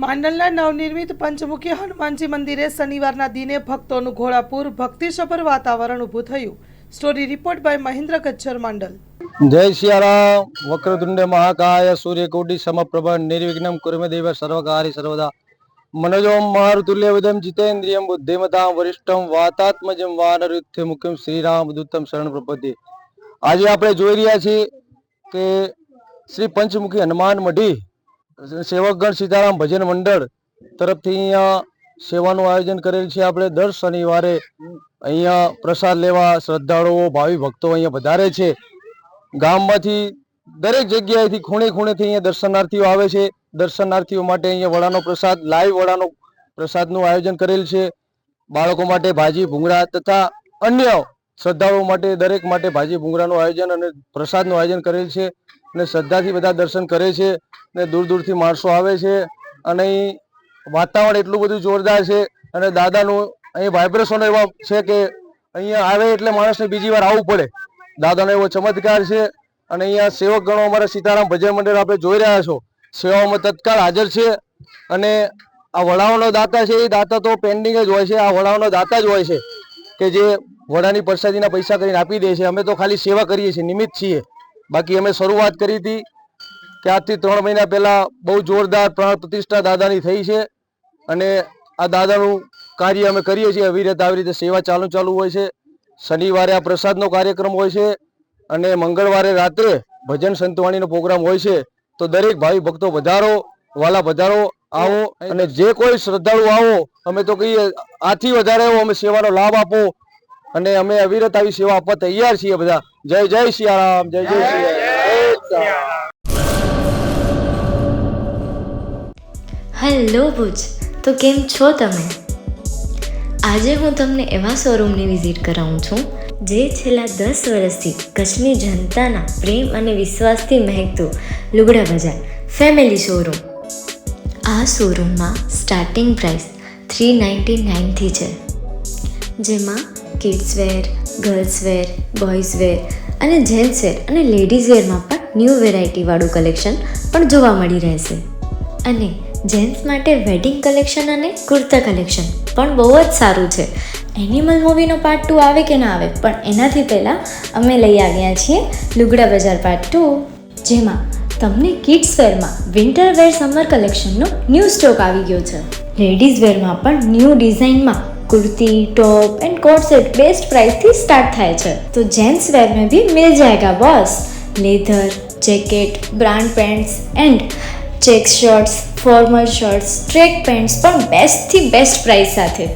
માંડલના નવનિર્મિત પંચમુખી હનુમાનજી મંદિરે શનિવારના દિને ભક્તોનું ઘોડાપુર ભક્તિસભર વાતાવરણ ઊભું થયું. Story report by Mahendra Gachchhar Mandal. જય સિયારામ. વક્રતુંડ મહાકાય સૂર્યકોટી સમપ્રભ નિર્વિઘ્નમ કુર્મે દેવ સર્વકાર્ય સર્વદા મનોજમ મારુતુલ્યવિદમ જીતેન્દ્રિયમ બુદ્ધિમતામ વરિષ્ઠમ વાતાત્મજમ વાનરુથ્ય મુખ્યમ શ્રીરામ દૂતમ શરણ પ્રપદ્યે. આજે આપણે જોઈ રહ્યા છીએ કે શ્રી પંચમુખી હનુમાન મઢી સેવકગણ સીતારામ ભજન મંડળ તરફથી અહીંયા સેવાનું આયોજન કરેલ છે. આપણે દર શનિવારે અહીંયા પ્રસાદ લેવા શ્રદ્ધાળુઓ ભાવિ ભક્તો અહીંયા વધારે છે. ગામમાંથી દરેક જગ્યાએથી ખૂણે ખૂણેથી અહીંયા દર્શનાર્થીઓ આવે છે. દર્શનાર્થીઓ માટે અહીંયા વડાનો પ્રસાદ લાઈવ વડાનો પ્રસાદનું આયોજન કરેલ છે. બાળકો માટે ભાજી ભૂંગળા તથા અન્ય શ્રદ્ધાળુઓ માટે દરેક માટે ભાજી ભૂંગળાનું આયોજન અને પ્રસાદનું આયોજન કરેલ છે. અને શ્રદ્ધાથી બધા દર્શન કરે છે અને દૂર દૂરથી માણસો આવે છે. અને અહીં વાતાવરણ એટલું બધું જોરદાર છે અને દાદાનું અહીં વાઇબ્રેશન એવા છે કે અહીંયા આવે એટલે માણસને બીજી વાર આવવું પડે. દાદાનો એવો ચમત્કાર છે. અને અહીંયા સેવક ગણો અમારા સીતારામ ભજન મંડળ આપણે જોઈ રહ્યા છો સેવાઓમાં તત્કાળ હાજર છે. અને આ વડાઓનો દાતા છે એ દાતા તો પેન્ડિંગ જ હોય છે. આ વડાઓનો દાતા જ હોય છે કે જે વડાની પ્રસાદીના પૈસા કરીને આપી દે છે. અમે તો ખાલી સેવા કરીએ છીએ, નિમિત્ત છીએ. બાકી અમે શરૂઆત કરી હતી કે આજથી 3 મહિના પહેલા બહુ જોરદાર પ્રાણ પ્રતિષ્ઠા દાદાની થઈ છે. અને આ દાદાનું કાર્ય અમે કરીએ છીએ અવિરત. આવી રીતે સેવા ચાલુ હોય છે. શનિવારે આ પ્રસાદનો કાર્યક્રમ હોય છે અને મંગળવારે રાત્રે ભજન સંતવાણીનો પ્રોગ્રામ હોય છે. તો દરેક ભાવિ ભક્તો વધારો, વાલા વધારો, આવો અને જે કોઈ શ્રદ્ધાળુ આવો, અમે તો કહીએ આથી વધારે આવો, અમે સેવાનો લાભ આપો અને અમે અવિરત આવી સેવા આપવા તૈયાર છીએ બધા. જય જય સિયારામ. જય જય સિયારામ. હેલો ભુજ, તો કેમ છો તમે? આજે હું તમને એવા શોરૂમની વિઝિટ કરાવું છું જે છેલ્લા 10 વર્ષથી કચ્છની જનતાના પ્રેમ અને વિશ્વાસથી મહેકતું લુગડા બજાર ફેમિલી શોરૂમ. આ શોરૂમમાં સ્ટાર્ટિંગ પ્રાઇસ 399થી છે, જેમાં kids wear, girls wear, boys wear અને જેન્ટ્સ વેર અને લેડીઝ વેરમાં પણ ન્યૂ વેરાયટીવાળું કલેક્શન પણ જોવા મળી રહેશે. અને જેન્ટ્સ માટે વેડિંગ કલેક્શન અને કુર્તા કલેક્શન પણ બહુ જ સારું છે. એનિમલ મૂવીનો પાર્ટ 2 આવે કે ના આવે, પણ એનાથી પહેલાં અમે લઈ આવ્યા છીએ લુગડા બજાર પાર્ટ 2, જેમાં તમને કિડ્સ વેરમાં વિન્ટર વેર સમર કલેક્શનનો ન્યૂ સ્ટોક આવી ગયો છે. લેડીઝ વેરમાં પણ ન્યૂ ડિઝાઇનમાં kurti, top and coat set best price थी स्टार्ट થાય છે. तो जेंट्स वेयर में भी मिल जाएगा boss. Leather, jacket, brand pants and check shirts, formal shirts, track pants પણ બેસ્ટથી બેસ્ટ પ્રાઇસ સાથે.